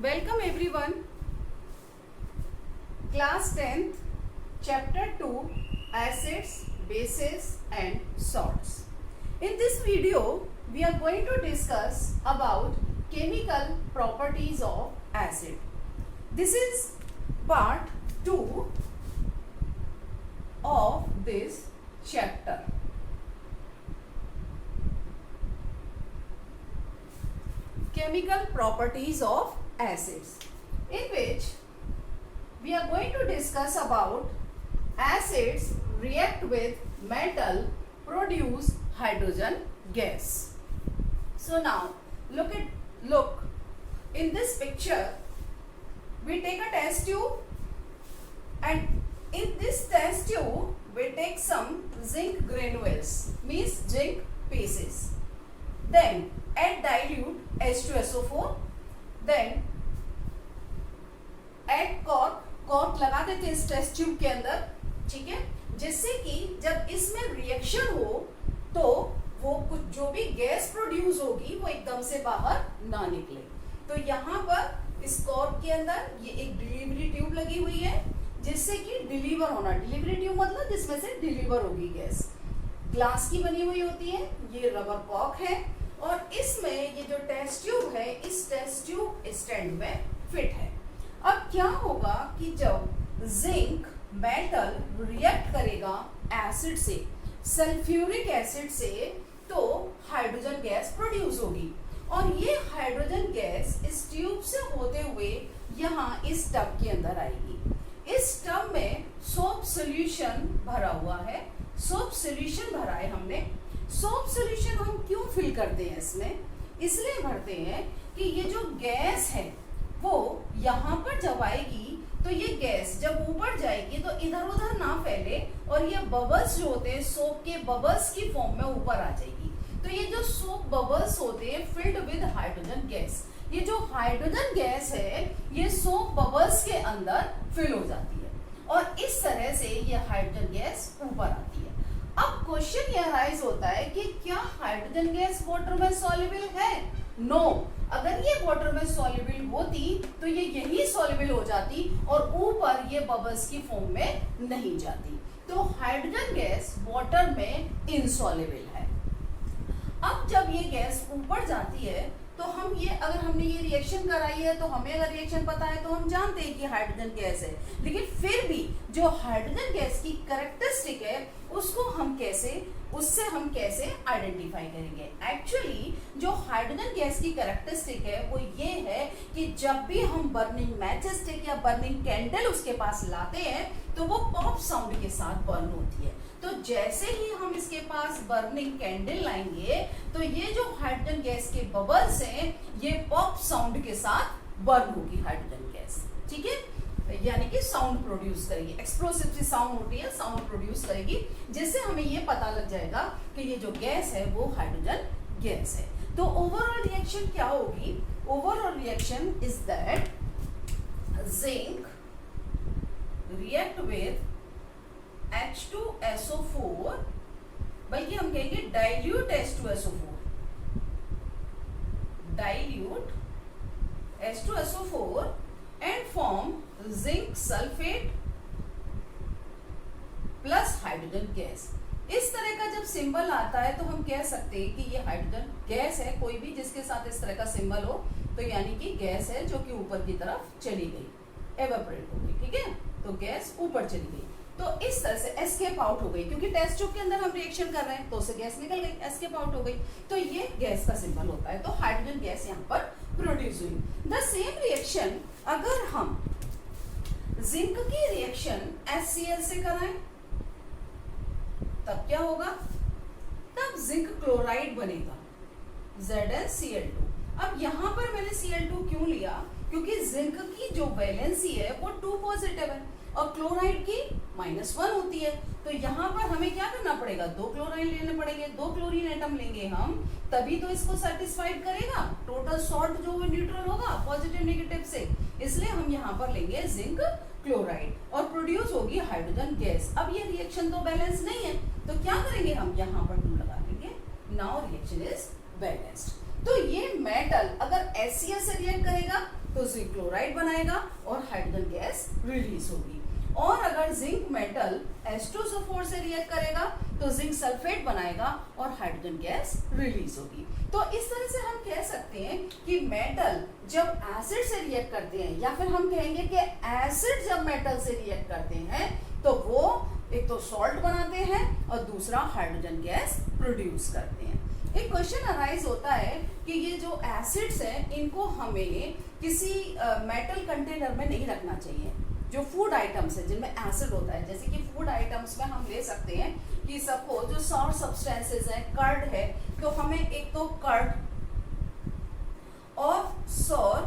Welcome everyone. Class 10th, Chapter 2, Acids, Bases and Salts. In this video, we are going to discuss about chemical properties of acid. This is part 2 of this chapter. Chemical properties of acids, in which we are going to discuss about acids react with metal, produce hydrogen gas. So now look in this picture. We take a test tube, and in this test tube we take some zinc granules, means zinc pieces. Then add dilute H2SO4. then add cork लगा देते हैं इस test tube के अंदर, ठीक है, जिससे कि जब इसमें रिएक्शन हो तो वो कुछ जो भी गैस प्रोड्यूस होगी वो एकदम से बाहर ना निकले. तो यहाँ पर इस कॉर्क के अंदर ये एक डिलीवरी ट्यूब लगी हुई है जिससे कि डिलीवर होना, डिलीवरी ट्यूब मतलब जिसमें से डिलीवर होगी गैस. ग्लास की बनी हुई होती है, ये रबर कॉर्क है और इसमें ये जो टेस्ट ट्यूब है इस टेस्ट ट्यूब स्टैंड में फिट है. अब क्या होगा कि जब जिंक मेटल रिएक्ट करेगा एसिड से, सल्फ्यूरिक एसिड से, तो हाइड्रोजन गैस प्रोड्यूस होगी और ये हाइड्रोजन गैस इस ट्यूब से होते हुए यहाँ इस टब के अंदर आएगी. इस टब में सोप सॉल्यूशन भरा हुआ है. सोप सॉल्यूशन भरा है हमने. सोप सॉल्यूशन हम क्यों फिल करते हैं इसमें? इसलिए भरते हैं कि ये जो गैस है वो यहाँ पर जब आएगी तो ये गैस जब ऊपर जाएगी तो इधर उधर ना फैले और ये बबल्स जो होते हैं सोप के बबल्स की फॉर्म में ऊपर आ जाएगी. तो ये जो सोप बबल्स होते हैं फिल्ड विद हाइड्रोजन गैस, ये जो हाइड्रोजन गैस है ये सोप बबल्स के अंदर फिल हो जाती है और इस तरह से ये हाइड्रोजन गैस ऊपर आती है. अब क्वेश्चन ये अराइज होता है कि क्या हाइड्रोजन गैस वाटर में सॉल्युबल है? नो. अगर ये वाटर में सॉल्युबल होती तो ये यही सॉल्युबल हो जाती और ऊपर ये बबल्स की फॉर्म में नहीं जाती. तो हाइड्रोजन गैस वाटर में इनसॉल्युबल है. अब जब ये गैस ऊपर जाती है तो हम ये, अगर हमने ये रिएक्शन कराई है तो हमें अगर रिएक्शन पता है तो हम जानते हैं कि हाइड्रोजन गैस है. लेकिन फिर भी जो हाइड्रोजन गैस की कैरेक्टरिस्टिक है उससे हम कैसे आइडेंटिफाई करेंगे? एक्चुअली जो हाइड्रोजन गैस की कैरेक्टरिस्टिक है वो ये है कि जब भी हम बर्निंग मैच स्टिक या बर्निंग कैंडल उसके पास लाते हैं तो वो पॉप साउंड के साथ बर्न होती है. तो जैसे ही हम इसके पास बर्निंग कैंडल लाएंगे तो ये जो हाइड्रोजन गैस के बबल्स हैं ये पॉप साउंड के साथ बर्न होगी हाइड्रोजन गैस, ठीक है, यानी कि साउंड प्रोड्यूस करेगी. एक्सप्लोसिव सी साउंड होती है, साउंड प्रोड्यूस करेगी जिससे हमें ये पता लग जाएगा कि ये जो गैस है वो हाइड्रोजन गैस है. तो ओवरऑल रिएक्शन क्या होगी? Overall reaction is that zinc react with H2SO4, बल्कि हम कहेंगे dilute H2SO4, dilute H2SO4 and form zinc sulphate plus hydrogen gas. इस तरह का जब सिंबल आता है तो हम कह सकते हैं कि ये हाइड्रोजन गैस है. कोई भी जिसके साथ इस तरह का सिंबल हो तो यानी कि गैस है जो कि ऊपर की तरफ चली गई, एवेपोरेट हो गई, ठीक है, तो गैस ऊपर चली गई. तो इस तरह से एस्केप आउट हो गई, क्योंकि टेस्ट ट्यूब के अंदर हम रिएक्शन कर रहे हैं तो उससे गैस निकल गई, एस्केप आउट हो गई. तो ये गैस का सिंबल होता है. तो हाइड्रोजन गैस यहाँ पर प्रोड्यूस हुई. द सेम रिएक्शन अगर हम जिंक की रिएक्शन HCl से कराएं तब क्या होगा? तब जिंक क्लोराइड बनेगा, ZnCl2. अब यहाँ पर मैंने Cl2 क्यों लिया? क्योंकि जिंक की जो वैलेंसी है वो 2 पॉजिटिव है और क्लोराइड की -1 होती है. तो यहाँ पर हमें क्या करना पड़ेगा? 2 क्लोराइन लेने पड़ेंगे. 2 क्लोरीन एटम लेंगे हम तभी तो इसको सेटिस्फाइड करेगा. टोटल सॉल्ट जो न्यूट्रल होगा पॉजिटिव नेगेटिव से, इसलिए हम यहाँ पर लेंगे जिंक क्लोराइड और प्रोड्यूस होगी हाइड्रोजन गैस. अब ये रिएक्शन तो बैलेंस नहीं है तो क्या करेंगे हम? यहाँ पर 2 लगा देंगे. Now reaction is balanced. तो ये मेटल अगर HCl से रिएक्ट करेगा तो जिंक क्लोराइड बनाएगा और हाइड्रोजन गैस रिलीज होगी। और अगर जिंक मेटल H2SO4 से रिएक्ट करेगा तो जिंक सल्फेट बनाएगा और हाइड्रोजन गैस रिलीज होगी। तो इस तरह से हम कह सकते हैं कि मेटल जब एसिड से रिएक्ट करते हैं, या फिर हम कहेंगे कि एसिड जब मेटल से रिएक्ट करते हैं तो वो एक तो सॉल्ट बनाते हैं और दूसरा हाइड्रोजन गैस प्रोड्यूस करते हैं। एक क्वेश्चन अराइज होता है कि ये जो एसिड्स हैं इनको हमें किसी मेटल कंटेनर में नहीं रखना चाहिए। जो फूड आइटम्स है जिनमें एसिड होता है, जैसे कि फूड आइटम्स में हम ले सकते हैं कि सबको जो सॉर सब्सटेंसेस है, कर्ड है, तो हमें एक तो कर्ड और sour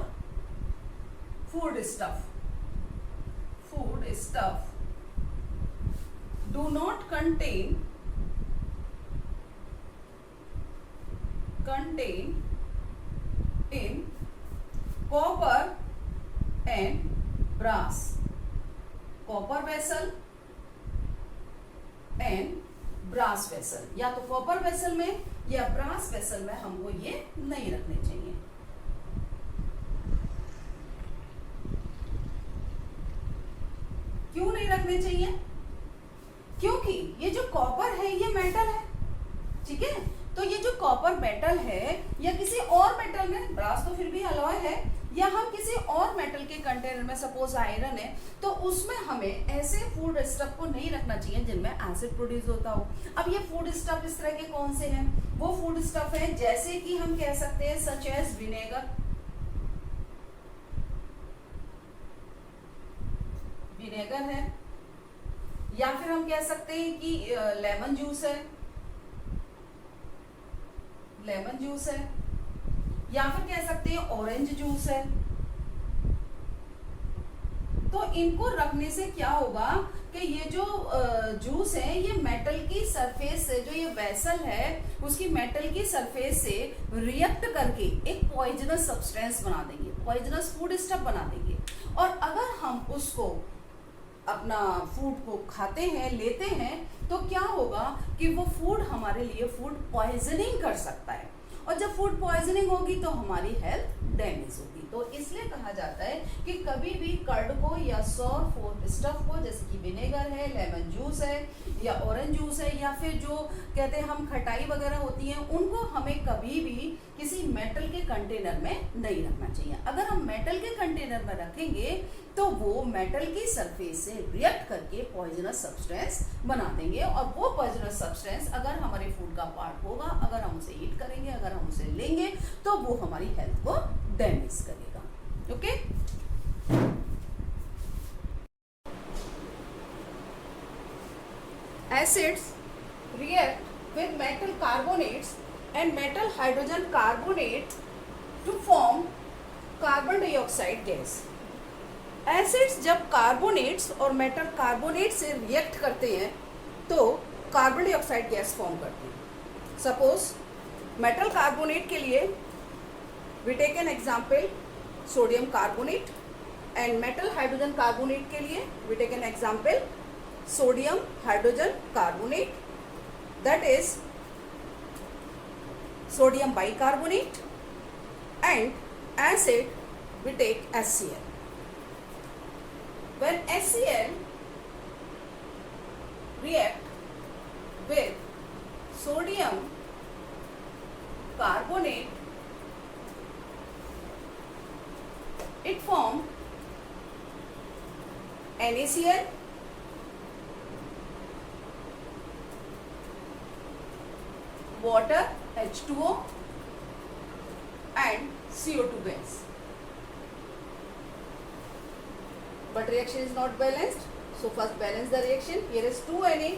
food stuff do not contain in copper and brass, copper vessel and brass vessel, या तो कॉपर वेसल में या ब्रास वेसल में हमको ये नहीं रखने चाहिए। क्यों नहीं रखने चाहिए? क्योंकि ये जो कॉपर है ये मेटल है, ठीक है। तो ये जो कॉपर मेटल है या किसी और मेटल में, ब्रास तो फिर भी अलॉय है, या हम किसी और मेटल के कंटेनर में, सपोज आयरन है, तो उसमें हमें ऐसे फूड स्टफ को नहीं रखना चाहिए जिनमें एसिड प्रोड्यूस होता हो। अब ये फूड स्टफ इस तरह के कौन से हैं? वो फूड स्टफ है जैसे कि हम कह सकते हैं सच एज विनेगर, है, या फिर हम कह सकते हैं कि लेमन जूस है, या फिर कह सकते हैं ऑरेंज जूस है। तो इनको रखने से क्या होगा कि ये जो जूस है ये मेटल की सरफेस से, जो ये वेसल है उसकी मेटल की सरफेस से रिएक्ट करके एक पॉइजनस सब्सटेंस बना देंगे, पॉइजनस फूड स्टफ बना देंगे। और अगर हम उसको अपना फूड को खाते हैं, लेते हैं, तो क्या होगा कि वो फूड हमारे लिए फूड पॉइजनिंग कर सकता है, और जब फूड पॉइजनिंग होगी तो हमारी हेल्थ डैमेज होगी। तो इसलिए कहा जाता है कि कभी भी कर्ड को या सॉर फूड स्टफ को, जैसे कि विनेगर है, लेमन जूस है या ऑरेंज जूस है, या फिर जो कहते हैं हम खटाई वगैरह होती हैं, उनको हमें कभी भी किसी मेटल के कंटेनर में नहीं रखना चाहिए। अगर हम मेटल के कंटेनर में रखेंगे तो वो मेटल की सरफेस से रिएक्ट करके पॉइजनस सब्सटेंस बना देंगे, और वो पॉइजनस सब्सटेंस अगर हमारे फूड का पार्ट होगा, अगर हम उसे ईट करेंगे, अगर हम उसे लेंगे, तो वो हमारी हेल्थ को डैमेज करेगा। Okay, acids react with metal carbonates and metal hydrogen carbonate to form carbon dioxide gas. Acids जब कार्बोनेट्स और मेटल कार्बोनेट से रिएक्ट करते हैं तो कार्बन डाइऑक्साइड गैस फॉर्म करते हैं। सपोज मेटल कार्बोनेट के लिए we take an example sodium carbonate, and metal hydrogen carbonate के लिए we take an example sodium hydrogen carbonate, that is sodium bicarbonate, and acid we take HCl. When HCl react with sodium carbonate, it form NaCl, water H2O and CO2 gas. But reaction is not balanced, so first balance the reaction. Here is 2 Na,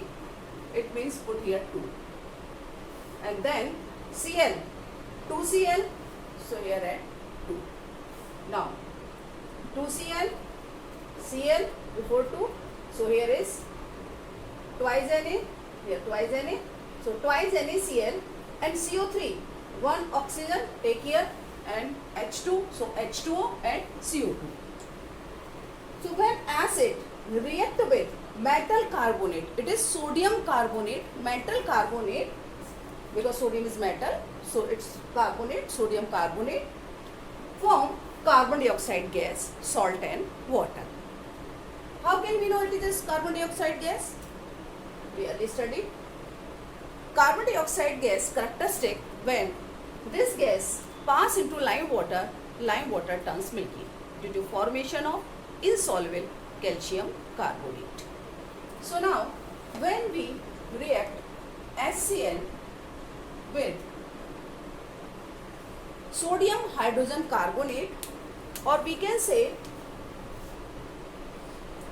it means put here 2, and then Cl, 2 Cl, so here add 2. Now 2 Cl, Cl before 2, so here is twice Na, here twice Na, so twice NaCl and CO3, 1 oxygen take here, and H2, so H2O and CO2. So when acid react with metal carbonate, it is sodium carbonate, metal carbonate, because sodium is metal, so it's carbonate, sodium carbonate, form carbon dioxide gas, salt and water. How can we know it is carbon dioxide gas? We already studied. Carbon dioxide gas characteristic: when this gas pass into lime water turns milky due to formation of insoluble calcium carbonate. So now when we react HCl with sodium hydrogen carbonate, or we can say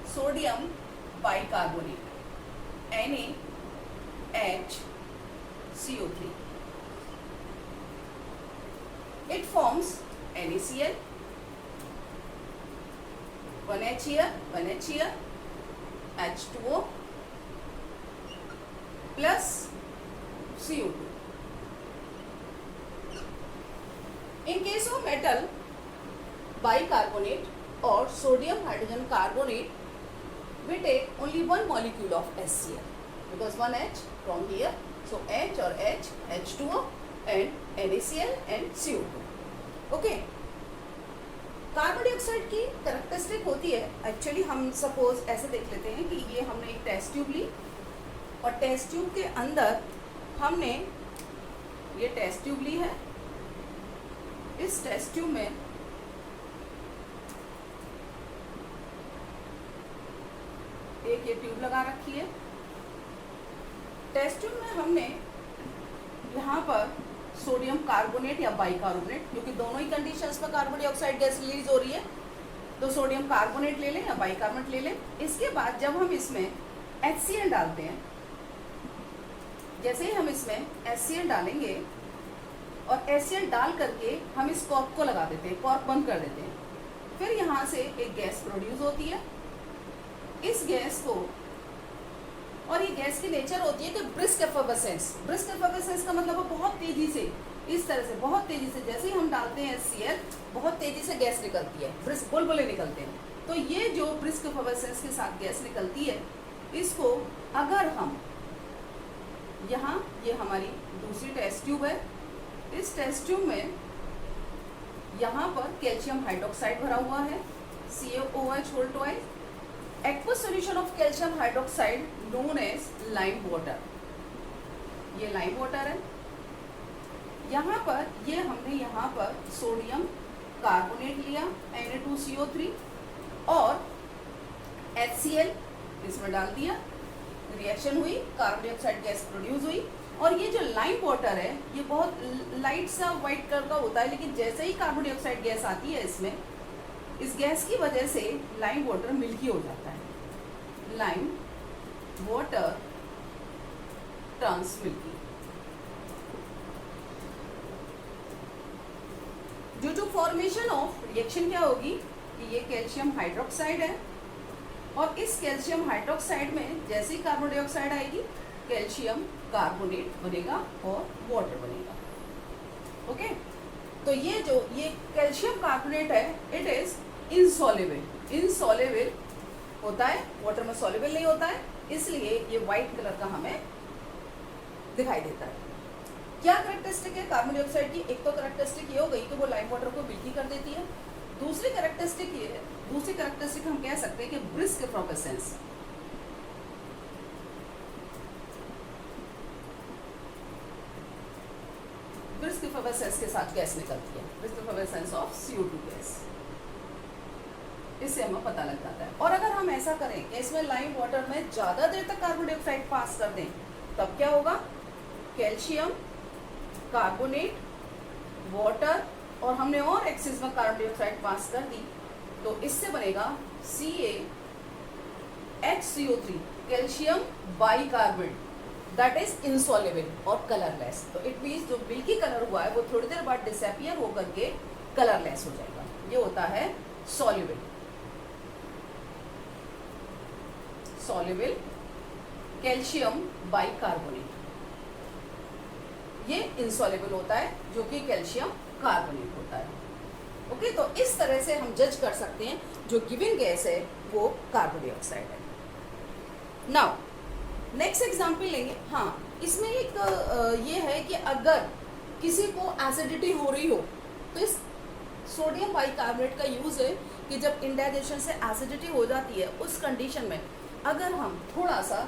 sodium bicarbonate, NaHCO3, it forms NaCl, 1H here, H2O plus CO2. In case of metal bicarbonate or sodium hydrogen carbonate, we take only one molecule of HCl because one H from here, so H or H, H2O and NaCl and CO2. Okay. Carbon dioxide की characteristic होती है, actually हम suppose ऐसे देख लेते हैं कि ये हमने एक टेस्ट ट्यूब ली और टेस्ट ट्यूब के अंदर हमने ये टेस्ट ट्यूब ली है। इस टेस्ट ट्यूब में एक ये ट्यूब लगा रखी है। टेस्ट ट्यूब में हमने यहाँ पर सोडियम कार्बोनेट या बाइकार्बोनेट, क्योंकि दोनों ही कंडीशंस में कार्बन डाइऑक्साइड गैस रिलीज हो रही है, तो सोडियम कार्बोनेट ले लें या बाइकार्बोनेट ले लें। इसके बाद जब हम इसमें HCl डालते हैं, जैसे ही हम इसमें HCl डालेंगे और HCl डाल करके हम इस कॉर्क को लगा देते हैं, कॉर्क बंद कर देते हैं, फिर यहाँ से एक गैस प्रोड्यूस होती है। इस गैस को, और ये गैस की नेचर होती है कि ब्रिस्क एफर्वेसेंस। ब्रिस्क एफर्वेसेंस का मतलब है बहुत तेजी से, इस तरह से बहुत तेजी से, जैसे ही हम डालते हैं HCl बहुत तेजी से गैस निकलती है, ब्रिस्क बुलबुले निकलते हैं। तो ये जो ब्रिस्क एफर्वेसेंस के साथ गैस निकलती है, इसको अगर हम यहाँ, ये हमारी दूसरी टेस्ट ट्यूब है, इस टेस्ट ट्यूब में यहाँ पर कैल्शियम हाइड्रोक्साइड भरा हुआ है, CaOH whole twice, aqueous solution of calcium hydroxide known as lime water. ये लाइम वाटर है। यहाँ पर ये हमने यहाँ पर सोडियम कार्बोनेट लिया Na2CO3 और HCl इसमें डाल दिया, रिएक्शन हुई, कार्बन डाइऑक्साइड गैस प्रोड्यूस हुई। और ये जो लाइम वाटर है ये बहुत लाइट सा वाइट कलर का होता है, लेकिन जैसे ही कार्बन डाइऑक्साइड गैस आती है इसमें, इस गैस की वजह से लाइम वाटर मिल्की हो जाता है। Lime water turns milky due to formation of reaction. क्या होगी कि ये कैल्शियम हाइड्रोक्साइड है और इस कैल्शियम हाइड्रोक्साइड में जैसे ही कार्बन डाइऑक्साइड आएगी, कैल्शियम कार्बोनेट बनेगा और वाटर बनेगा। ओके, तो ये कैल्शियम कार्बोनेट है, इट इज इनसॉल्युबल। इनसॉल्युबल होता है, वाटर में सॉल्युबल नहीं होता है, इसलिए ये व्हाइट कलर का हमें दिखाई देता है। क्या कैरेक्टरिस्टिक है कार्बन डाइऑक्साइड की? एक तो कैरेक्टरिस्टिक ये हो गई कि वो लाइम वाटर को मिल्की कर देती है। दूसरी कैरेक्टरिस्टिक हम कह सकते हैं कि ब्रिस्क एफर्वेसेंस। ब्रिस्क एफर्वेसेंस के साथ गैस निकलती है, ब्रिस्क एफर्वेसेंस ऑफ CO2 गैस, इससे हमें पता लग जाता है। और अगर हम ऐसा करें कि इसमें लाइम वाटर में ज़्यादा देर तक कार्बन डाइऑक्साइड पास कर दें, तब क्या होगा? कैल्शियम कार्बोनेट, वाटर, और हमने और एक्सिस में कार्बन डाइऑक्साइड पास कर दी, तो इससे बनेगा CaHCO3, calcium bicarbonate, that is insoluble और कलरलेस। तो इट मीन्स जो मिल्की कलर हुआ है वो थोड़ी देर बाद डिसअपियर होकर के कलरलेस हो जाएगा। ये होता है सॉल्युबल। सॉल्युबल कैल्शियम बाइकार्बोनेट, ये इनसॉल्युबल होता है जो कि कैल्शियम कार्बोनेट होता है। ओके, तो इस तरह से हम जज कर सकते हैं जो गिवन गैस है वो कार्बन डाइऑक्साइड है। नाउ नेक्स्ट एग्जाम्पल लेंगे। हाँ, इसमें एक ये है कि अगर किसी को एसिडिटी हो रही हो तो इस सोडियम बाइकार्बोनेट का यूज़ है कि जब इंडाइजेशन से एसिडिटी हो जाती है उस कंडीशन में अगर हम थोड़ा सा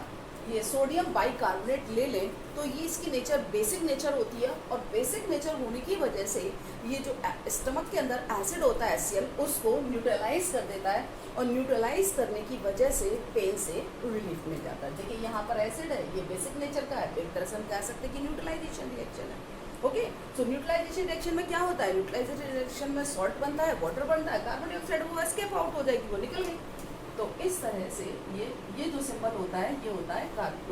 ये सोडियम बाइकार्बोनेट ले लें तो ये इसकी नेचर बेसिक नेचर होती है, और बेसिक नेचर होने की वजह से ये जो स्टमक के अंदर एसिड होता है HCl उसको न्यूट्रलाइज कर देता है, और न्यूट्रलाइज करने की वजह से पेन से रिलीफ मिल जाता है। देखिए यहाँ पर एसिड है, ये बेसिक नेचर का है, एक तरह से हम कह सकते हैं कि न्यूट्रलाइजेशन रिएक्शन है। ओके, सो न्यूट्रलाइजेशन रिएक्शन में क्या होता है, न्यूट्रलाइजेशन रिएक्शन में सॉल्ट बनता है, वाटर बनता है, कार्बन डाइऑक्साइड वो एस्केप आउट हो जाएगी, वो निकल गई। तो इस तरह से ये जो सिंबल होता है ये होता है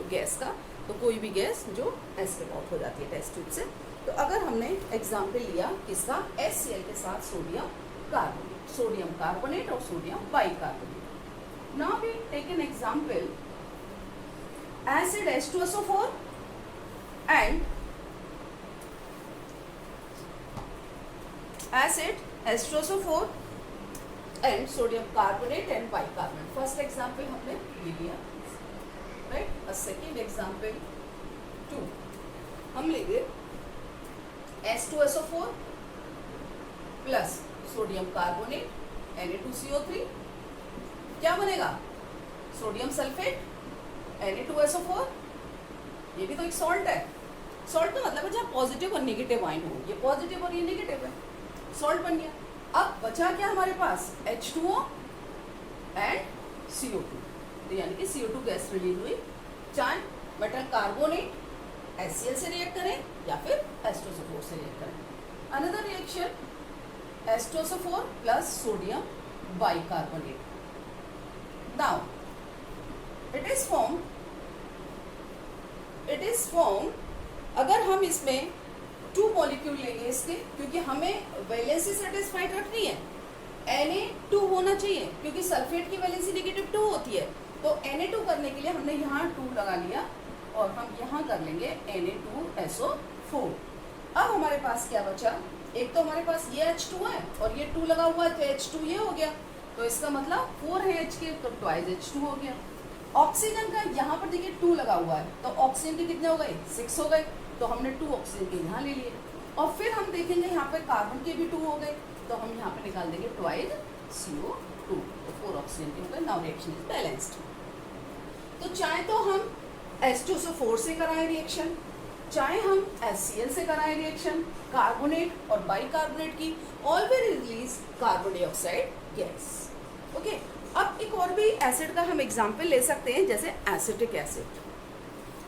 गैस का। तो कोई भी गैस जो एस्केप आउट हो जाती है टेस्ट ट्यूब से। तो अगर हमने एग्जाम्पल लिया किसका, HCl के साथ सोडियम कार्बोनेट, सोडियम कार्बोनेट और sodium bicarbonate. Now we take an example acid H2SO4 and acid H2SO4 and sodium carbonate and bicarbonate. First example हमने ले लिया, right? A second example 2 हम लेंगे H2SO4 plus sodium carbonate Na2CO3, क्या बनेगा, sodium sulphate Na2SO4, ये भी तो एक सॉल्ट है। सॉल्ट का मतलब है जहाँ पॉजिटिव और नेगेटिव आयन हो, ये पॉजिटिव और ये नेगेटिव है, सॉल्ट बन गया। अब बचा क्या हमारे पास, H2O एंड CO2, तो यानी कि CO2 गैस रिलीज हुई। चाहे मेटल कार्बोनेट HCl से रिएक्ट करें या फिर H2SO4 से रिएक्ट करें। Another reaction H2SO4 plus sodium bicarbonate. Now it is form अगर हम इसमें 2 मॉलिक्यूल लेंगे इसके, क्योंकि हमें वैलेंसी सेटिस्फाइड रखनी है, Na2 होना चाहिए क्योंकि सल्फेट की वैलेंसी नेगेटिव 2 होती है। तो Na2 करने के लिए हमने यहाँ 2 लगा लिया और हम यहाँ कर लेंगे Na2SO4। अब हमारे पास क्या बचा, एक तो हमारे पास ये H2 है और ये 2 लगा हुआ है, तो H2 ये हो गया, तो इसका मतलब 4 है H के, तो ट्वाइस H2 हो गया। ऑक्सीजन का यहाँ पर देखिए 2 लगा हुआ है, तो ऑक्सीजन के कितने हो गए, 6 हो गए, तो हमने 2 ऑक्सीजन के यहाँ ले लिए। और फिर हम देखेंगे यहाँ पे कार्बन के भी 2 हो गए, तो हम यहाँ पे निकाल देंगे ट्वाइस CO2, तो 4 ऑक्सीजन के हो गए। Now reaction is balanced. तो चाहे तो हम H2SO4 से कराएं रिएक्शन, चाहे हम HCl से कराएं रिएक्शन, कार्बोनेट और बाइकार्बोनेट की, all will release carbon dioxide gas. Okay, अब एक और भी एसिड का हम एग्जाम्पल ले सकते हैं, जैसे एसिटिक एसिड।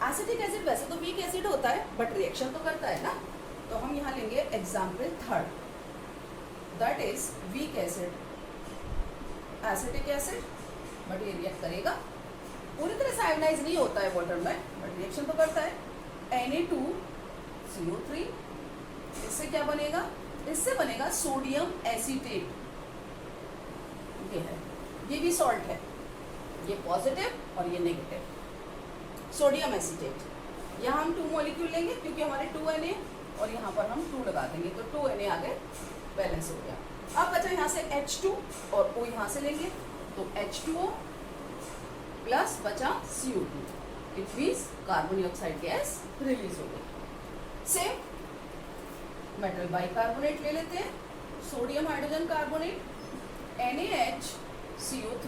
एसिटिक एसिड वैसे तो वीक एसिड होता है बट रिएक्शन तो करता है ना, तो हम यहाँ लेंगे example 3rd, that is weak acid, acetic acid, but ये रिएक्ट करेगा, पूरी तरह से आयोनाइज नहीं होता है वाटर में बट रिएक्शन तो करता है। Na2CO3, इससे क्या बनेगा, इससे बनेगा सोडियम एसीटेट, ये है, ये भी सॉल्ट है, ये पॉजिटिव और ये नेगेटिव, सोडियम एसीटेट। यहाँ हम 2 मॉलिक्यूल लेंगे क्योंकि हमारे 2 Na और यहाँ पर हम 2 लगा देंगे, तो 2 Na आ गए, बैलेंस हो गया। अब बचा यहाँ से H2 और O यहाँ से लेंगे, तो H2O प्लस बचा CO2, it means carbon dioxide gas release हो गई। सेम मेटल बाइकार्बोनेट ले लेते हैं, sodium hydrogen carbonate NaHCO3,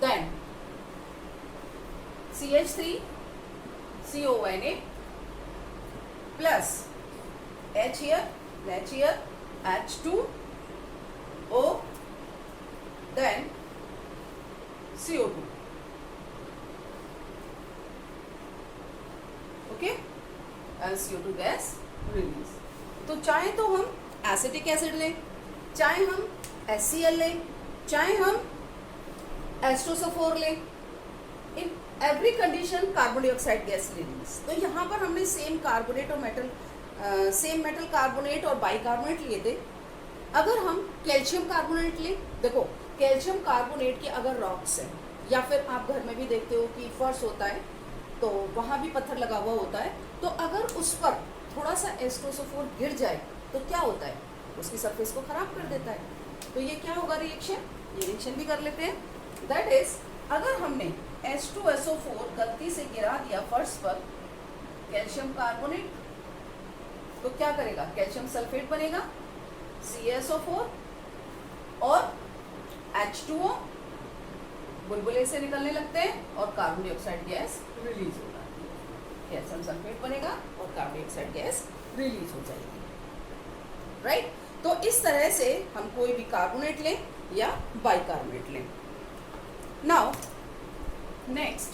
then CH3 CONA plus H here, H2O, then CO2. Okay, and CO2 gas release. तो चाहे तो हम एसिटिक एसिड लें, चाहे हम HCl लें, चाहे हम H2SO4 लें, in every condition carbon dioxide gas release. तो यहाँ पर हमने सेम कार्बोनेट और सेम मेटल कार्बोनेट और बाइकार्बोनेट लिए थे। अगर हम कैल्शियम कार्बोनेट लें, देखो कैल्शियम कार्बोनेट के अगर रॉक्स हैं या फिर आप घर में भी देखते हो कि फर्श होता है तो वहाँ भी पत्थर लगा हुआ होता है, तो अगर उस पर थोड़ा सा H2SO4 गिर जाए तो क्या होता है, उसकी सरफेस को खराब कर देता है। तो ये क्या होगा रिएक्शन, ये रिएक्शन भी कर लेते हैं, दैट इज अगर हमने H2SO4 गलती से गिरा दिया फर्श पर कैल्शियम कार्बोनेट, तो क्या करेगा, कैल्शियम सल्फेट बनेगा, CaSO4 और H2O बुलबुले से निकलने लगते हैं और कार्बन डाइऑक्साइड गैस रिलीज हो जाती है। कैल्शियम सल्फेट बनेगा और कार्बन डाइऑक्साइड गैस रिलीज हो जाएगी, राइट। तो इस तरह से हम कोई भी कार्बोनेट लें या बाइकार्बोनेट लें। Now next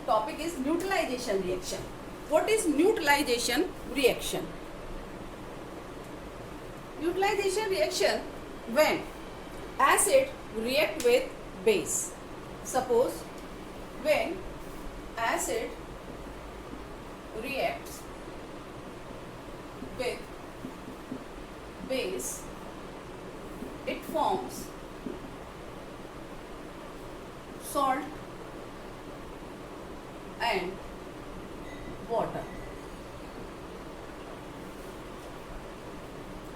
topic is neutralization reaction. What is neutralization reaction? Neutralization reaction when acid react with base. Suppose when acid reacts with base, it forms salt and water.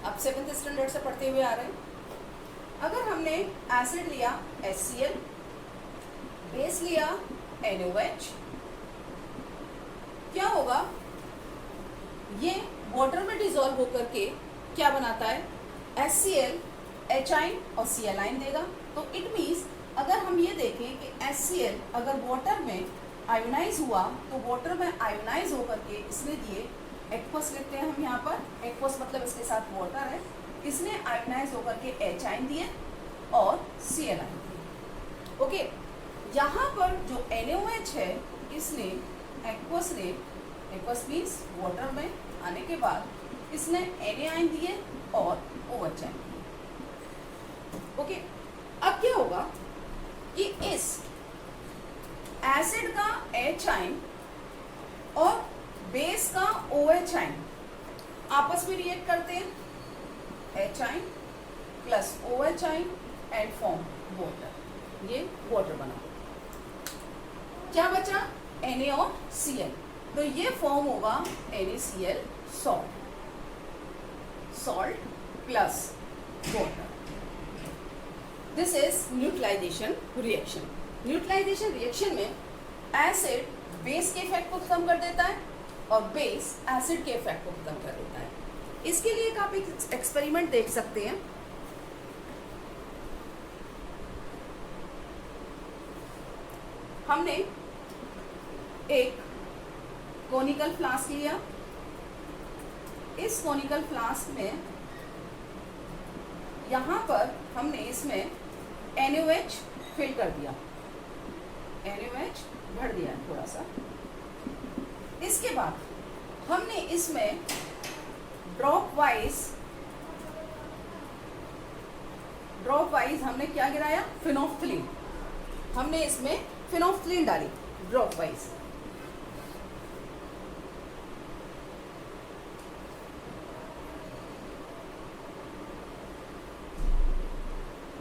अब 7th स्टैंडर्ड से पढ़ते हुए आ रहे हैं। अगर हमने acid लिया HCl, base लिया NaOH, क्या होगा? ये वाटर में डिसॉल्व होकर के क्या बनाता है? HCl H आयन और Cl आयन देगा। तो इट मीन्स अगर हम ये देखें कि HCl अगर वाटर में आयोनाइज हुआ तो वाटर में आयोनाइज होकर के इसने दिए एक्वस लेते हैं हम यहाँ पर, एक्वस मतलब इसके साथ वाटर है, इसने आयोनाइज होकर के H आयन दिए और Cl आयन दिए। ओके, यहाँ पर जो NaOH है इसने एक्वस मीन्स वाटर में आने के बाद इसने Na आयन दिए और OH आयन दिए। ओके, अब क्या होगा कि इस एसिड का H आयन और बेस का OH आयन आपस में रिएक्ट करते हैं, H ion plus OH ion and form water. ये वाटर बना। क्या बचा? Na और Cl, तो ये फॉर्म होगा NaCl salt plus water. This is neutralization reaction. Neutralization reaction में एसिड बेस के इफेक्ट को खत्म कर देता है और बेस एसिड के इफेक्ट को खत्म कर देता है। इसके लिए आप एक एक्सपेरिमेंट देख सकते हैं। हमने एक कोनिकल फ्लास्क लिया। इस कोनिकल फ्लास्क में यहाँ पर हमने इसमें NaOH फिल कर दिया, NaOH भर दिया थोड़ा सा। इसके बाद हमने इसमें ड्रॉप वाइज हमने क्या गिराया? फिनोफ्थलीन। हमने इसमें फिनोफ्थलीन डाली ड्रॉप वाइज।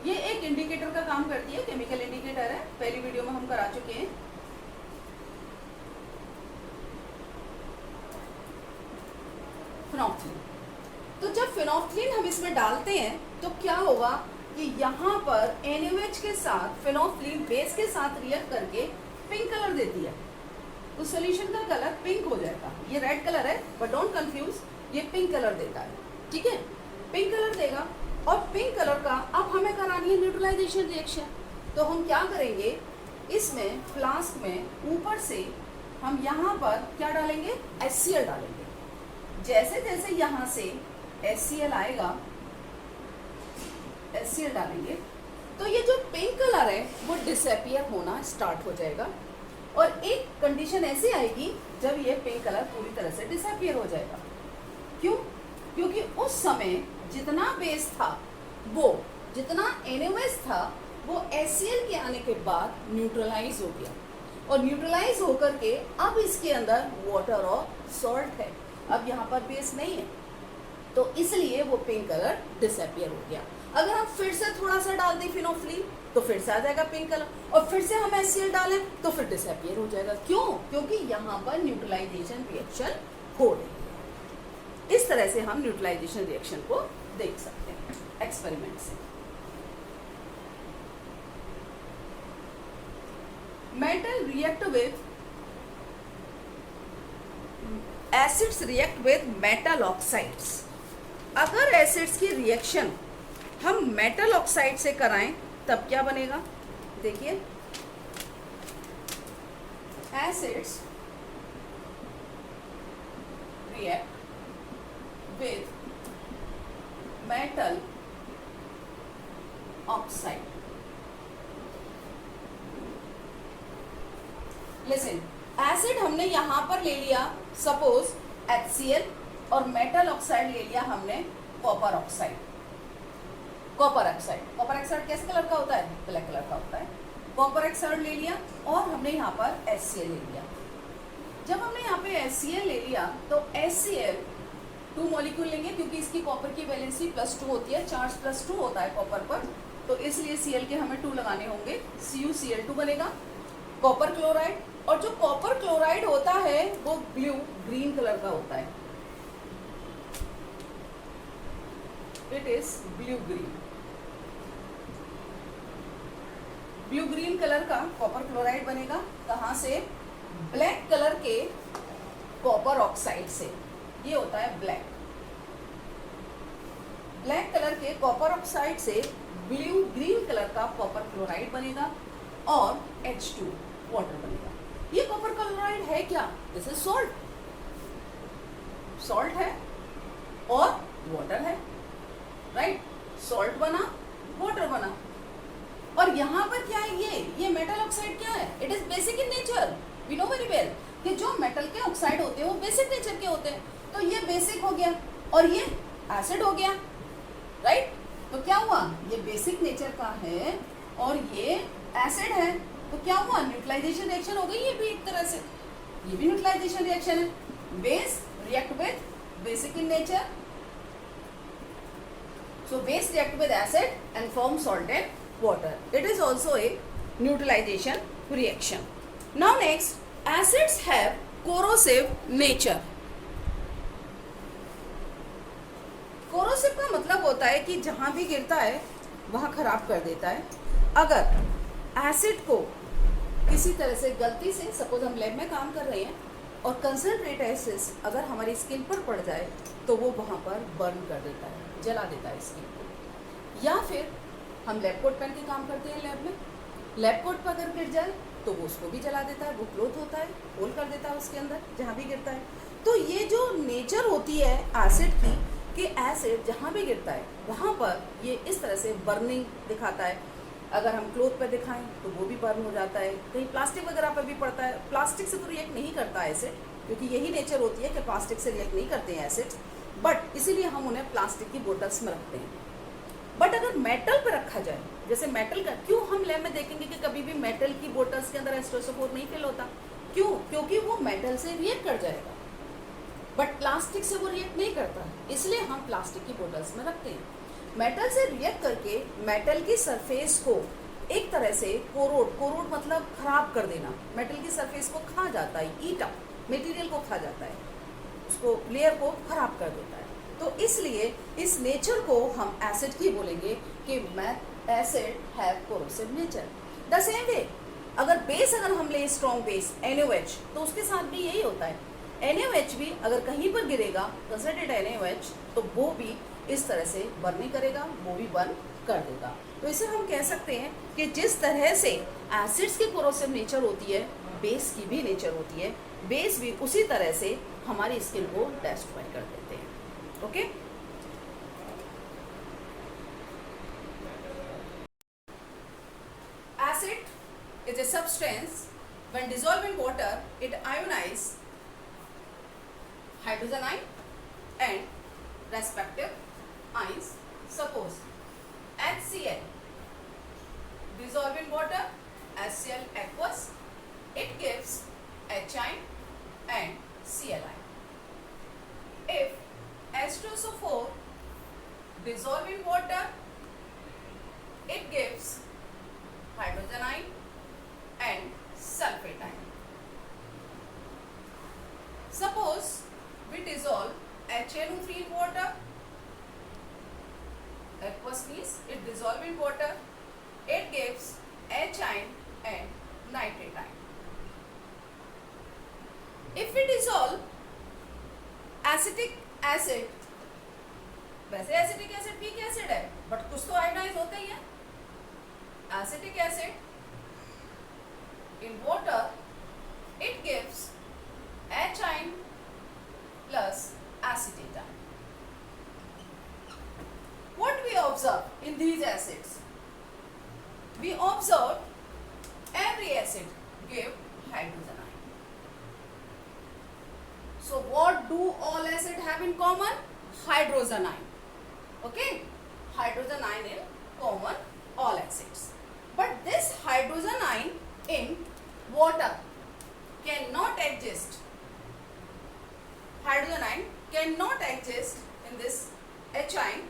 ये एक इंडिकेटर का काम करती है, केमिकल इंडिकेटर है, पहली वीडियो में हम करा चुके हैं। फिनोफ्थलीन। तो जब फिनोफ्थलीन हम इसमें डालते हैं तो क्या होगा कि यहाँ पर NaOH के साथ फिनोफ्थलीन बेस के साथ रिएक्ट करके पिंक कलर देती है। तो सॉल्यूशन का कलर पिंक हो जाएगा। ये रेड कलर है बट डोंट कंफ्यूज, ये पिंक कलर देता है, ठीक है। पिंक कलर देगा और पिंक कलर का अब हमें करानी है न्यूट्रलाइजेशन रिएक्शन। तो हम क्या करेंगे, इसमें फ्लास्क में ऊपर से हम यहाँ पर क्या डालेंगे? HCl डालेंगे। जैसे जैसे यहाँ से HCl आएगा, HCl डालेंगे तो ये जो पिंक कलर है वो डिसअपियर होना स्टार्ट हो जाएगा। और एक कंडीशन ऐसी आएगी जब ये पिंक कलर पूरी तरह से डिसअपियर हो जाएगा। क्यों? क्योंकि उस समय जितना बेस था, वो जितना NaOH था, वो HCl के आने के बाद न्यूट्रलाइज हो गया और न्यूट्रलाइज होकर के अब इसके अंदर वाटर और सॉल्ट है। अब यहाँ पर बेस नहीं है तो इसलिए वो पिंक कलर डिसअपियर हो गया। अगर हम फिर से थोड़ा सा डाल दें फिनोफ्थलीन तो फिर से आ जाएगा पिंक कलर, और फिर से हम HCl डालें तो फिर डिसअपियर हो जाएगा। क्यों? क्योंकि यहाँ पर न्यूट्रलाइजेशन रिएक्शन हो रही है। इस तरह से हम न्यूट्रलाइजेशन रिएक्शन को देख सकते हैं एक्सपेरिमेंट से। Metal react with acids react with metal oxides. अगर एसिड्स की रिएक्शन हम मेटल ऑक्साइड से कराएं तब क्या बनेगा? देखिए, acids react with metal oxide. Listen, acid हमने यहां पर ले लिया सपोज HCl और मेटल ऑक्साइड ले लिया हमने कॉपर ऑक्साइड. कॉपर ऑक्साइड कैसे कलर का होता है? ब्लैक कलर का होता है. कॉपर ऑक्साइड ले लिया और हमने यहाँ पर HCl ले लिया. जब हमने यहाँ पे HCl ले लिया तो HCl 2 मॉलिक्यूल लेंगे क्योंकि इसकी कॉपर की वैलेंसी +2 होती है, चार्ज +2 होता है कॉपर पर, तो इसलिए Cl के हमें 2 लगाने होंगे. CuCl2 बनेगा. कॉपर क्लोराइड, और जो कॉपर क्लोराइड होता है वो ब्लू ग्रीन कलर का होता है. It is blue green colour का कॉपर क्लोराइड बनेगा. कहाँ से? ब्लैक कलर के कॉपर ऑक्साइड से. ये होता है ब्लैक कलर के कॉपर ऑक्साइड से ब्लू ग्रीन कलर का कॉपर क्लोराइड बनेगा और H2 वाटर बनेगा. ये कॉपर क्लोराइड है क्या? दिस इज सॉल्ट है और वाटर है, राइट? सॉल्ट बना, वाटर बना. और यहाँ पर क्या है? ये मेटल ऑक्साइड क्या है? It is basic in nature. We know very well कि जो मेटल के ऑक्साइड होते हैं वो बेसिक नेचर के होते हैं. तो ये बेसिक हो गया और ये एसिड हो गया, राइट? तो क्या हुआ? ये बेसिक नेचर का है और ये एसिड है. तो क्या हुआ? न्यूट्रलाइजेशन रिएक्शन हो गई. ये भी एक तरह से, ये भी न्यूट्रलाइजेशन रिएक्शन है. Base react with basic in nature. So base react with acid and form salt and water. It is also a neutralization reaction. Now next, acids have corrosive nature. Corrosive का मतलब होता है कि जहां भी गिरता है वहां खराब कर देता है. अगर एसिड को किसी तरह से गलती से, सपोज हम लैब में काम कर रहे हैं और कंसंट्रेट एसिड्स अगर हमारी स्किन पर पड़ जाए तो वो वहां पर बर्न कर देता है, जला देता है स्किन को. या फिर हम लैब कोट पहन के काम करते हैं लैब में, लैब कोट पर अगर गिर जाए तो वो उसको भी जला देता है. वो क्लोथ होता है, होल कर देता है उसके अंदर जहाँ भी गिरता है. तो ये जो नेचर होती है एसिड की कि एसिड जहाँ भी गिरता है वहाँ पर ये इस तरह से बर्निंग दिखाता है. अगर हम क्लोथ पर दिखाएं तो वो भी बर्न हो जाता है. कहीं प्लास्टिक वगैरह पर भी पड़ता है. प्लास्टिक से तो रिएक्ट नहीं करता एसिड, क्योंकि यही नेचर होती है कि प्लास्टिक से रिएक्ट नहीं करते हैं एसिड्स, बट इसीलिए हम उन्हें प्लास्टिक की बोतल्स में रखते हैं. बट अगर मेटल पे रखा जाए, जैसे मेटल का, क्यों हम लैब में देखेंगे कि कभी भी मेटल की बोतल्स के अंदर H2SO4 नहीं फिल होता? क्यों? क्योंकि वो मेटल से रिएक्ट कर जाएगा, बट प्लास्टिक से वो रिएक्ट नहीं करता, इसलिए हम प्लास्टिक की बोतल्स में रखते हैं. मेटल से रिएक्ट करके मेटल की सरफेस को एक तरह से कोरोड मतलब खराब कर देना. मेटल की सरफेस को खा जाता है, ईट अप, मटेरियल को खा जाता है, उसको लेयर को खराब कर देता है. तो इसलिए इस नेचर को हम एसिड की बोलेंगे कि acid have corrosive nature. The same way अगर बेस अगर हम ले स्ट्रॉन्ग बेस NaOH तो उसके साथ भी यही होता है. NaOH भी अगर कहीं पर गिरेगा, कंसंट्रेटेड NaOH, तो वो भी इस तरह से बर्न नहीं करेगा, वो भी बर्न कर देगा. तो इसे हम कह सकते हैं कि जिस तरह से एसिड्स की कोरोसिव नेचर होती है, बेस की भी नेचर होती है. बेस भी उसी तरह से हमारी स्किन को डिस्ट्रॉय कर देते हैं. Okay? Acid is a substance when dissolved in water it ionizes hydrogen ion and respective ions. Suppose HCl dissolved in water, HCl aqueous, it gives H ion and Cl ion. If H2SO4 dissolved in water, it gives hydrogen ion and sulfate ion. Suppose we dissolve HNO3 in water, aqueous means it dissolved in water, it gives H ion and nitrate ion. If we dissolve acetic acid वैसे acetic acid weak acid है, but कुछ तो ionise होता ही है। Acetic acid in water it gives H ion plus acetate ion. What we observe in these acids? We observe every acid give hydrogen ion. So what do all acid have in common? Hydrogen ion. Okay, hydrogen ion in common all acids. But this hydrogen ion in water cannot exist. Hydrogen ion cannot exist in this H ion.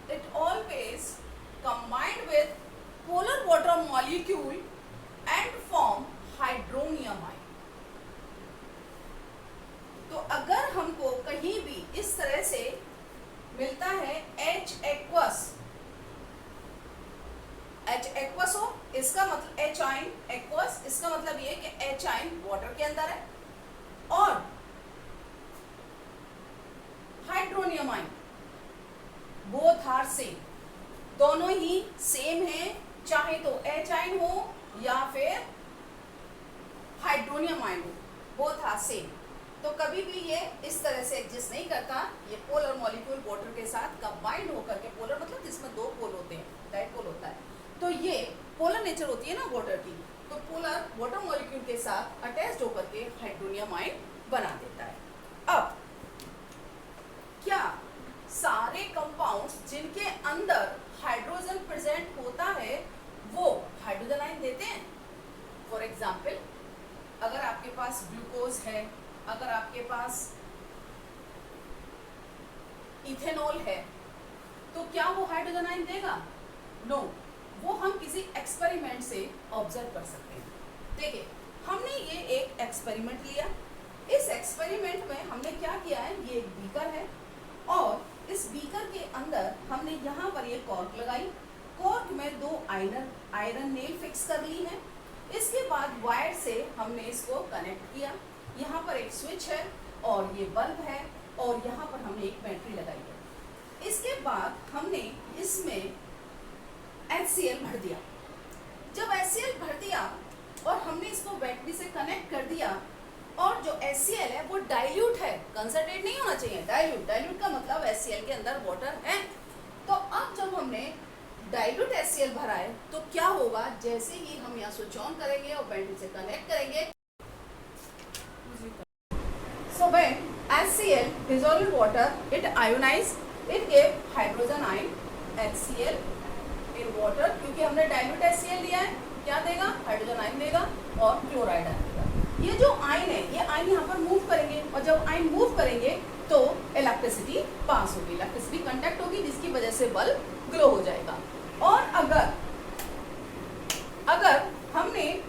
It always combined with polar water molecule and form hydronium ion. तो अगर हमको कहीं भी इस तरह से मिलता है H aqueous, H एक्वस हो, इसका मतलब H आयन एक्वस, इसका मतलब ये कि H आयन वाटर के अंदर है, और hydronium ion both are same, दोनों ही सेम हैं, चाहे तो H आयन हो या फिर हाइड्रोनियम आयन हो, बोथ आर सेम। तो कभी भी ये इस तरह से एग्जिस्ट नहीं करता। ये पोलर मॉलिक्यूल वाटर के साथ कंबाइंड होकर के, पोलर मतलब जिसमें दो पोल होते हैं, डाइपोल होता है, तो ये पोलर नेचर होती है ना वाटर की, तो पोलर वाटर मॉलिक्यूल के साथ अटैच्ड होकर के हाइड्रोनियम आयन बना देता है। अब क्या सारे कंपाउंड्स जिनके अंदर हाइड्रोजन प्रेजेंट होता है वो हाइड्रोजन आयन देते हैं? फॉर एग्जाम्पल, अगर आपके पास ग्लूकोज है, अगर आपके पास इथेनॉल है, तो क्या वो हाइड्रोजन आयन देगा? नो, वो हम किसी एक्सपेरिमेंट से ऑब्जर्व कर सकते हैं। देखिए, हमने ये एक एक्सपेरिमेंट लिया, इस एक्सपेरिमेंट में हमने क्या किया है, ये एक बीकर है और इस बीकर के अंदर हमने यहाँ पर ये कॉर्क लगाई, कॉर्क में दो आयरन नेल फिक्स कर ली है। इसके बाद वायर से हमने इसको कनेक्ट किया, यहाँ पर एक स्विच है और ये बल्ब है और यहाँ पर हमने एक बैटरी लगाई है। इसके बाद हमने इसमें HCl भर दिया। जब HCl भर दिया और हमने इसको बैटरी से कनेक्ट कर दिया, और जो HCl है वो डाइल्यूट है, कंसंट्रेट नहीं होना चाहिए, डाइल्यूट का मतलब HCl के अंदर वाटर है। तो अब जब हमने डाइल्यूट HCl भरा है तो क्या होगा, जैसे ही हम यहाँ स्विच ऑन करेंगे और बैटरी से कनेक्ट करेंगे, so when HCl dissolve in water, it ionize, it give hydrogen ion HCl in water, क्योंकि हमने डाइल्यूट HCl लिया है, क्या देगा? हाइड्रोजन आयन देगा और क्लोराइड आयन देगा। ये जो आयन है, ये आयन यहाँ पर मूव करेंगे और जब आयन मूव करेंगे तो इलेक्ट्रिसिटी पास होगी, इलेक्ट्रिसिटी कंडक्ट होगी, जिसकी वजह से बल्ब ग्लो हो जाएगा। और अगर हमने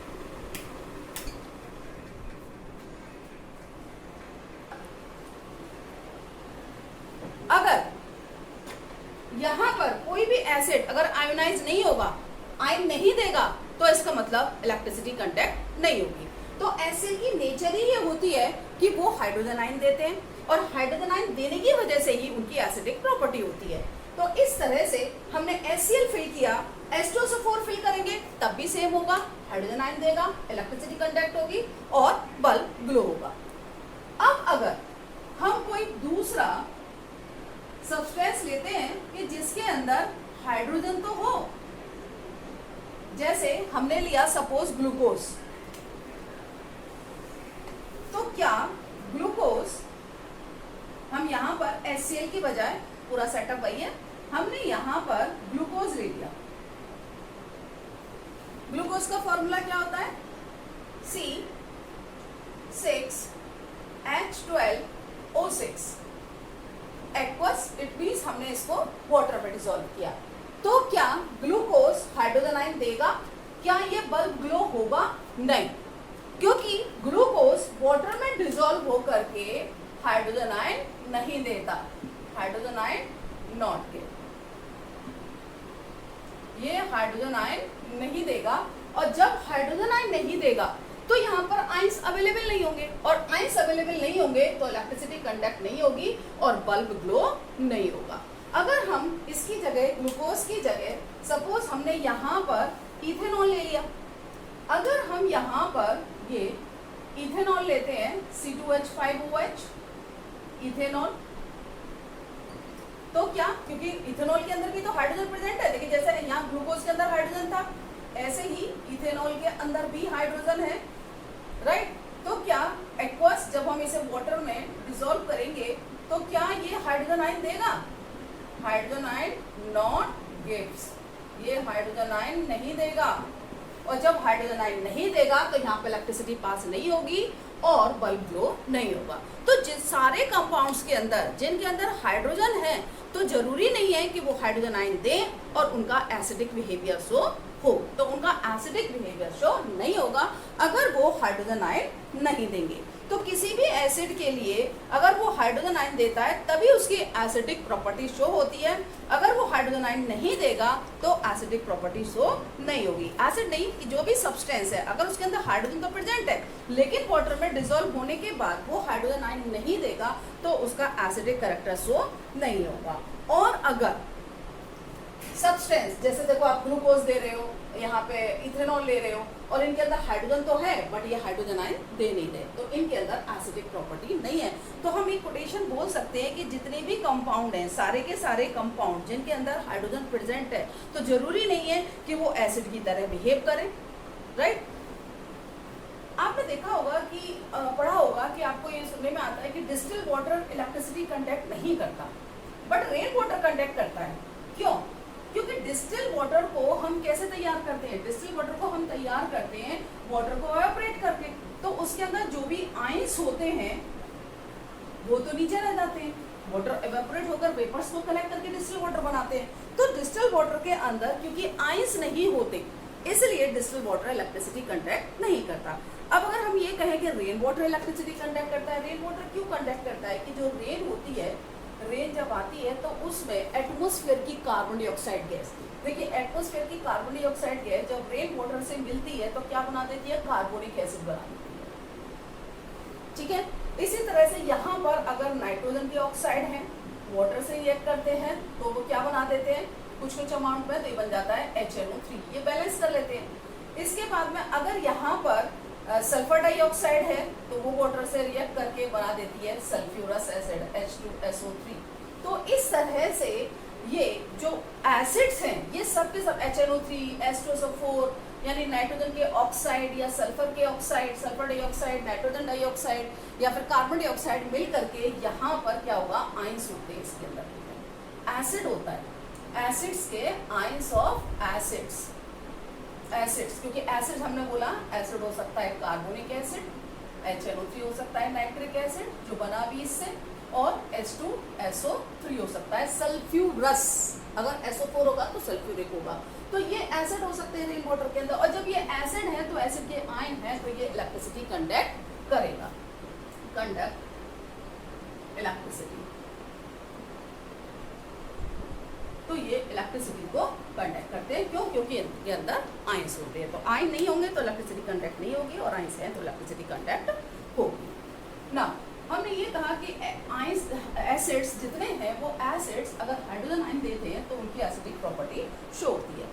यहाँ पर कोई भी एसिड अगर आयोनाइज नहीं होगा, आयन नहीं देगा, तो इसका मतलब इलेक्ट्रिसिटी कंडक्ट नहीं होगी। तो एसिड की नेचर ही ये होती है कि वो हाइड्रोजन आयन देते हैं और हाइड्रोजन आयन देने की वजह से ही उनकी एसिडिक प्रॉपर्टी होती है। तो इस तरह से हमने HCl फिल किया, H2SO4 फिल करेंगे तब भी सेम होगा, हाइड्रोजन आयन देगा, इलेक्ट्रिसिटी कंडक्ट होगी और बल्ब ग्लो होगा। अब अगर हम कोई दूसरा सब्सटेंस लेते हैं कि जिसके अंदर हाइड्रोजन तो हो, जैसे हमने लिया सपोज ग्लूकोज, तो क्या ग्लूकोज हम यहाँ पर HCl की बजाय, पूरा सेटअप वही है, हमने यहाँ पर ग्लूकोज ले लिया। ग्लूकोज का फॉर्मूला क्या होता है? C6H12O6 एक्वस, इट मीन्स हमने इसको वाटर में डिसॉल्व किया। तो क्या ग्लूकोज हाइड्रोजन आयन देगा? क्या ये बल्ब ग्लो होगा? नहीं, क्योंकि ग्लूकोज वाटर में डिसॉल्व होकर के हाइड्रोजन आयन नहीं देता, हाइड्रोजन आयन नॉट गिव, ये हाइड्रोजन आयन नहीं देगा। और जब हाइड्रोजन आयन नहीं देगा तो यहाँ पर आयंस अवेलेबल नहीं होंगे, और आयंस अवेलेबल नहीं होंगे तो इलेक्ट्रिसिटी कंडक्ट नहीं होगी और बल्ब ग्लो नहीं होगा। अगर हम इसकी जगह ग्लूकोज की जगह सपोज हमने यहाँ पर इथेनॉल ले लिया, अगर हम यहाँ पर ये इथेनॉल लेते हैं C2H5OH इथेनॉल, तो क्या, क्योंकि इथेनॉल के अंदर भी तो हाइड्रोजन प्रेजेंट है, देखिए जैसे यहाँ ग्लूकोज के अंदर हाइड्रोजन था, ऐसे ही इथेनॉल के अंदर भी हाइड्रोजन है, राइट। तो क्या एक्वस जब हम इसे वाटर में डिसॉल्व करेंगे तो क्या ये हाइड्रोजन आयन देगा? हाइड्रोजन आयन नॉट गिव्स, ये हाइड्रोजन आयन नहीं देगा। और जब हाइड्रोजन आयन नहीं देगा तो यहाँ पे इलेक्ट्रिसिटी पास नहीं होगी और बल्ब ग्लो नहीं होगा। तो जिन सारे कंपाउंड्स के अंदर जिनके अंदर हाइड्रोजन है तो जरूरी नहीं है कि वो हाइड्रोजन आयन दें और उनका एसिडिक बिहेवियर शो हो, तो उनका एसिडिक बिहेवियर शो नहीं होगा अगर वो हाइड्रोजन आयन नहीं देंगे। तो किसी भी एसिड के लिए अगर वो हाइड्रोजन आयन देता है तभी उसकी एसिडिक प्रॉपर्टी शो होती है, अगर वो हाइड्रोजन आयन नहीं देगा तो एसिडिक प्रॉपर्टी शो नहीं होगी। एसिड नहीं कि जो भी सब्सटेंस है अगर उसके अंदर हाइड्रोजन तो प्रेजेंट है लेकिन वाटर में डिसॉल्व होने के बाद वो हाइड्रोजन आयन नहीं देगा तो उसका एसिडिक कैरेक्टर शो नहीं होगा। और अगर सब्सटेंस जैसे देखो आप ग्लूकोज दे रहे हो, यहाँ पे इथेनॉल ले रहे हो और इनके अंदर हाइड्रोजन तो है बट ये हाइड्रोजन आयन दे नहीं दे, तो इनके अंदर एसिडिक प्रॉपर्टी नहीं है। तो हम एक कोटेशन बोल सकते हैं कि जितने भी कंपाउंड हैं सारे के सारे कंपाउंड जिनके अंदर हाइड्रोजन प्रेजेंट है तो जरूरी नहीं है कि वो एसिड की तरह बिहेव करें, राइट। आपने देखा होगा कि पढ़ा होगा कि आपको ये सुनने में आता है कि डिस्टिल्ड वाटर इलेक्ट्रिसिटी कंडक्ट नहीं करता बट रेन वाटर कंडक्ट करता है। क्यों? क्योंकि डिस्टिल्ड वाटर को हम कैसे तैयार करते हैं? डिस्टिल्ड वाटर को हम तैयार करते हैं वाटर को एवापोरेट करके, तो उसके अंदर जो भी आयंस होते हैं वो तो नीचे रह जाते हैं, वाटर एवापोरेट होकर वेपर्स को कलेक्ट करके डिस्टिल्ड वाटर बनाते हैं। तो डिस्टिल्ड वाटर के अंदर क्योंकि आयंस नहीं होते इसलिए डिस्टिल्ड वाटर इलेक्ट्रिसिटी कंडक्ट नहीं करता। अब अगर हम ये कहें कि रेन वाटर इलेक्ट्रिसिटी कंडक्ट करता है, रेन वाटर क्यों कंडक्ट करता है? कि जो रेन होती है, रेन जब आती है तो उसमें एटमॉस्फेयर की कार्बन डाइऑक्साइड गैस, देखिए एटमॉस्फेयर की कार्बन डाइऑक्साइड गैस जब रेन वाटर से मिलती है तो क्या बना देती है? कार्बोनिक एसिड बना देती है, ठीक है। इसी तरह से यहाँ पर अगर नाइट्रोजन के ऑक्साइड है वाटर से रिएक्ट करते हैं तो वो क्या बना देते हैं? कुछ अमाउंट में, तो ये बन जाता है HNO3, ये बैलेंस कर लेते हैं। इसके बाद में अगर यहाँ पर सल्फर डाइऑक्साइड है तो वो वाटर से रिएक्ट करके बना देती है सल्फ्यूरस एसिड H2SO3। तो इस तरह से ये जो एसिड्स हैं ये सब के सब HNO3, H2SO4 यानी नाइट्रोजन के ऑक्साइड या सल्फर के oxide, sulphur dioxide, nitrogen dioxide या फिर कार्बन डाइऑक्साइड मिल करके यहाँ पर क्या होगा? आयंस होते हैं, इसके अंदर एसिड होता है, एसिड्स के आयंस ऑफ एसिड्स, एसिड्स क्योंकि एसिड हमने बोला एसिड हो सकता है कार्बोनिक एसिड, HNO3 हो सकता है नाइट्रिक एसिड जो बना भी इससे, और H2SO3 हो सकता है सल्फ्यूरस, अगर SO4 होगा तो सल्फ्यूरिक होगा। तो ये एसिड हो सकते हैं रेन वाटर के अंदर, और जब ये एसिड है तो एसिड के आयन है तो ये इलेक्ट्रिसिटी कंडक्ट करेगा, कंडक्ट इलेक्ट्रिसिटी, तो ये इलेक्ट्रिसिटी को कंडक्ट करते हैं। क्यों? क्योंकि इनके अंदर आयंस होते हैं, तो आयन नहीं होंगे तो इलेक्ट्रिसिटी कंडक्ट नहीं होगी और आयंस हैं तो इलेक्ट्रिसिटी कंडक्ट होगी ना। हमने ये कहा कि आयंस एसिड्स जितने हैं वो एसिड्स अगर हाइड्रोजन आयन देते हैं तो उनकी एसिडिक प्रॉपर्टी शो होती है।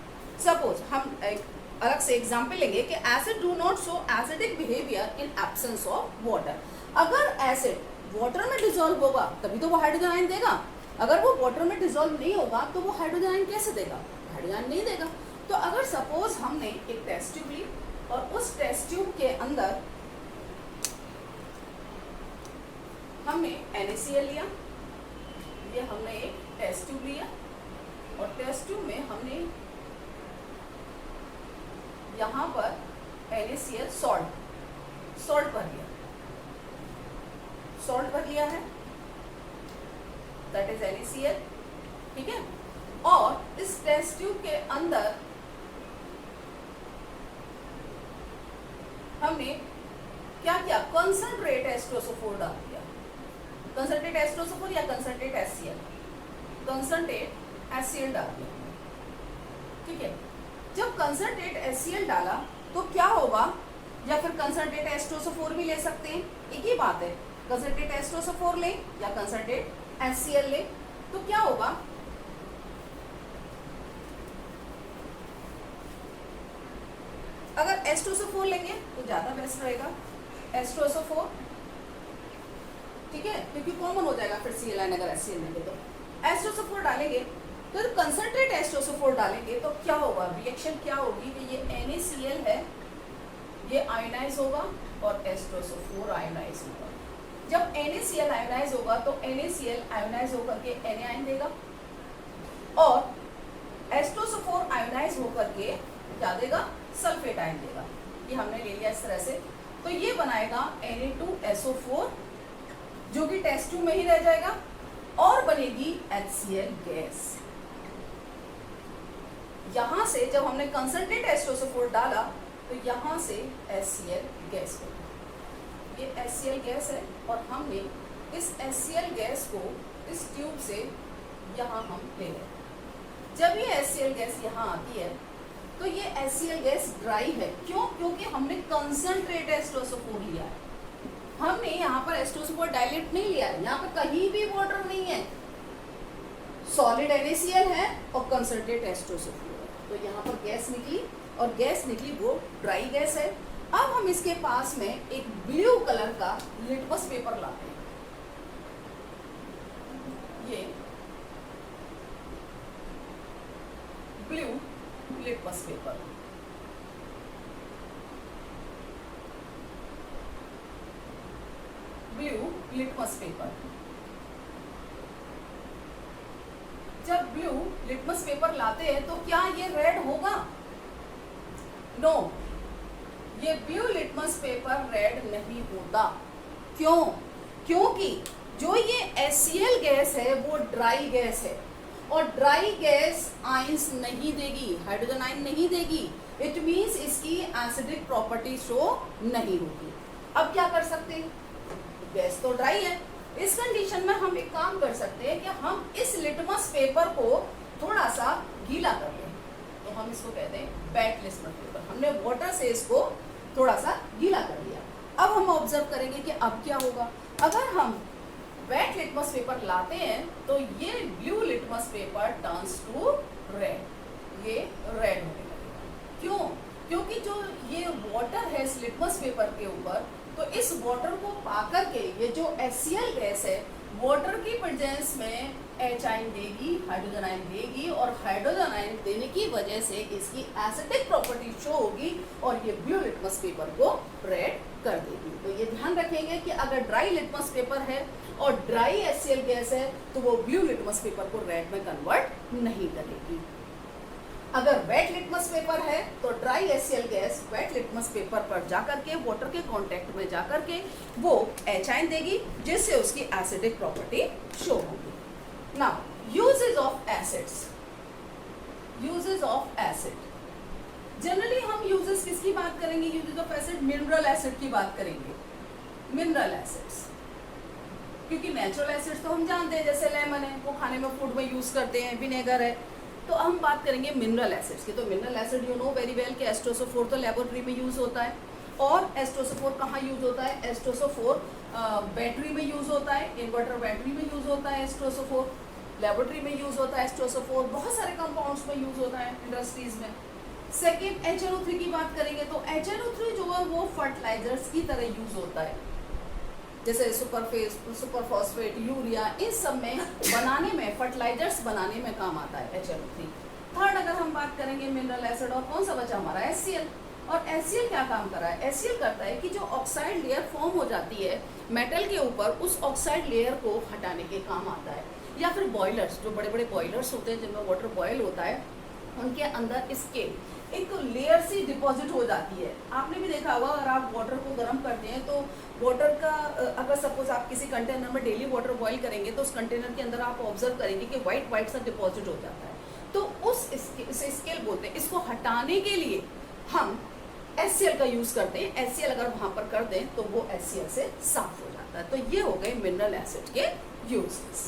सपोज हम एक अलग से एग्जांपल लेंगे कि acid do not show acidic behaviour in absence of water. अगर एसिड वाटर में डिसॉल्व होगा तभी तो वो हाइड्रोजन आयन देगा, अगर वो वाटर में डिसॉल्व नहीं होगा तो वो हाइड्रोजन आयन कैसे देगा? हाइड्रोजन आयन नहीं देगा। तो अगर सपोज हमने एक टेस्ट ट्यूब ली और उस टेस्ट ट्यूब के अंदर हमने NaCl लिया, ये हमने एक टेस्ट ट्यूब लिया और टेस्ट ट्यूब में हमने यहाँ पर NaCl सॉल्ट भर लिया, सॉल्ट भर लिया है, दैट इज NaCl, ठीक है। और इस टेस्ट ट्यूब के अंदर हमने क्या किया? कंसंट्रेट H2SO4 डाल दिया, कंसंट्रेट H2SO4 या कंसंट्रेट HCl, कंसंट्रेट HCl डाल दिया, ठीक है। जब कंसंट्रेट HCl डाला तो क्या होगा? या फिर कंसंट्रेट H2SO4 भी ले सकते हैं, एक ही बात है, कंसंट्रेट H2SO4 लें या कंसंट्रेट HCl ले, तो क्या होगा? H2SO4 लेंगे तो ज्यादा बेस्ट रहेगा, H2SO4, ठीक है, क्योंकि कॉमन हो जाएगा फिर Cl अगर HCl लेंगे तो H2SO4 डालेंगे। तो कंसंट्रेट H2SO4 डालेंगे तो क्या होगा, रिएक्शन क्या होगी कि ये NaCl है, ये आयोनाइज होगा और H2SO4 आयोनाइज होगा। जब NaCl आयोनाइज होगा तो NaCl आयोनाइज होकर के Na देगा और H2SO4 आयोनाइज होकर के क्या देगा, सल्फेट आयन देगा। ये हमने ले लिया इस तरह से। तो ये बनाएगा Na2SO4 जो कि टेस्ट ट्यूब में ही रह जाएगा और बनेगी HCl गैस। यहां से जब हमने कंसंट्रेट H2SO4 डाला तो यहां से HCl गैस बनी। ये HCl गैस है और हमने इस HCl गैस को इस ट्यूब से यहां हम ले लें। जब ये HCl गैस यहाँ आती है तो ये HCl गैस ड्राई है, क्यों, क्योंकि हमने कंसंट्रेट H2SO4 लिया है। हमने यहाँ पर H2SO4 डाइल्यूट नहीं लिया है, यहाँ पर कहीं भी वाटर नहीं है, सॉलिड NaCl है और कंसंट्रेट H2SO4 है। तो यहाँ पर गैस निकली और गैस निकली वो ड्राई गैस है। अब हम इसके पास में एक ब्लू कलर का लिटमस पेपर लाते हैं। ये blue litmus paper, blue litmus paper. जब ब्लू लिटमस पेपर लाते हैं तो क्या ये रेड होगा? नो, ये ब्लू लिटमस पेपर रेड नहीं होता। क्यों? क्योंकि जो ये HCl गैस है वो ड्राई गैस है और ड्राई गैस आयंस नहीं देगी, हाइड्रोजन आयन नहीं देगी। इट मीन्स इसकी एसिडिक प्रॉपर्टी शो नहीं होगी। अब क्या कर सकते हैं, गैस तो ड्राई है, इस कंडीशन में हम एक काम कर सकते हैं कि हम इस लिटमस पेपर को थोड़ा सा गीला कर लें। तो हम इसको कहते हैं वेट लिटमस पेपर। हमने वाटर से इसको थोड़ा सा गीला कर लिया। अब हम ऑब्जर्व करेंगे कि अब क्या होगा। अगर हम वेट लिटमस पेपर लाते हैं तो ये blue litmus paper turns to red, ये रेड होने लगेगा। क्यों? क्योंकि जो ये वाटर है इस लिटमस पेपर के ऊपर, तो इस वाटर को पाकर के ये जो HCl गैस है वाटर की प्रेजेंस में H आयन देगी, हाइड्रोजन आयन देगी और हाइड्रोजन आयन देने की वजह से इसकी एसिडिक प्रॉपर्टी शो होगी और ये ब्लू लिटमस पेपर को रेड कर देगी। तो ये ध्यान रखेंगे कि अगर ड्राई लिटमस पेपर है और ड्राई HCl गैस है तो वो ब्लू लिटमस पेपर को रेड में कन्वर्ट नहीं करेगी। अगर वेट लिटमस पेपर है तो dry HCl gas wet litmus paper पर जाकर के वाटर के कांटेक्ट में जाकर के वो H आयन देगी जिससे उसकी एसिडिक प्रॉपर्टी शो होगी। Now uses of acids, uses of acid. Generally हम यूजेस किसकी बात करेंगे, uses of acid, mineral acid की बात करेंगे। मिनरल एसिड्स, क्योंकि नेचुरल एसिड्स तो हम जानते हैं, जैसे लेमन है वो खाने में फूड में यूज करते हैं, विनेगर है। तो हम बात करेंगे मिनरल एसिड्स की। तो mineral acid you know very well कि H2SO4 तो लेबोरेटरी में यूज होता है और H2SO4 कहाँ यूज होता है, H2SO4 बैटरी में यूज होता है, इन्वर्टर बैटरी में यूज होता है H2SO4, लेबोरेटरी में यूज होता है H2SO4, बहुत सारे कंपाउंड्स में यूज होता है इंडस्ट्रीज में। सेकेंड HNO3 की बात करेंगे तो HNO3 जो है वो फर्टिलाइजर्स की तरह यूज होता है, जैसे सुपर फॉस्फेट, यूरिया, इस सब में बनाने में, फर्टिलाइजर्स बनाने में काम आता है HNO3। थर्ड अगर हम बात करेंगे मिनरल एसिड, और कौन सा बचा हमारा HCl। और HCl क्या काम कर रहा है, HCl करता है कि जो ऑक्साइड लेयर फॉर्म हो जाती है मेटल के ऊपर, उस ऑक्साइड लेयर को हटाने के काम आता है। या फिर बॉयलर्स, जो बड़े बड़े बॉयलर्स होते हैं जिनमें वाटर बॉयल होता है, उनके अंदर इसके एक लेयर सी डिपॉजिट हो जाती है। आपने भी देखा होगा अगर आप वाटर को गर्म करते हैं तो वाटर का, अगर सपोज आप किसी कंटेनर में डेली वाटर बॉईल करेंगे तो उस कंटेनर के अंदर आप ऑब्जर्व करेंगे कि वाइट वाइट सा डिपॉजिट हो जाता है। तो इसे स्केल बोलते हैं। इसको हटाने के लिए हम HCl का यूज करते हैं। HCl अगर वहां पर कर दें तो वो HCl से साफ हो जाता है। तो ये हो गए मिनरल एसिड के यूजेस।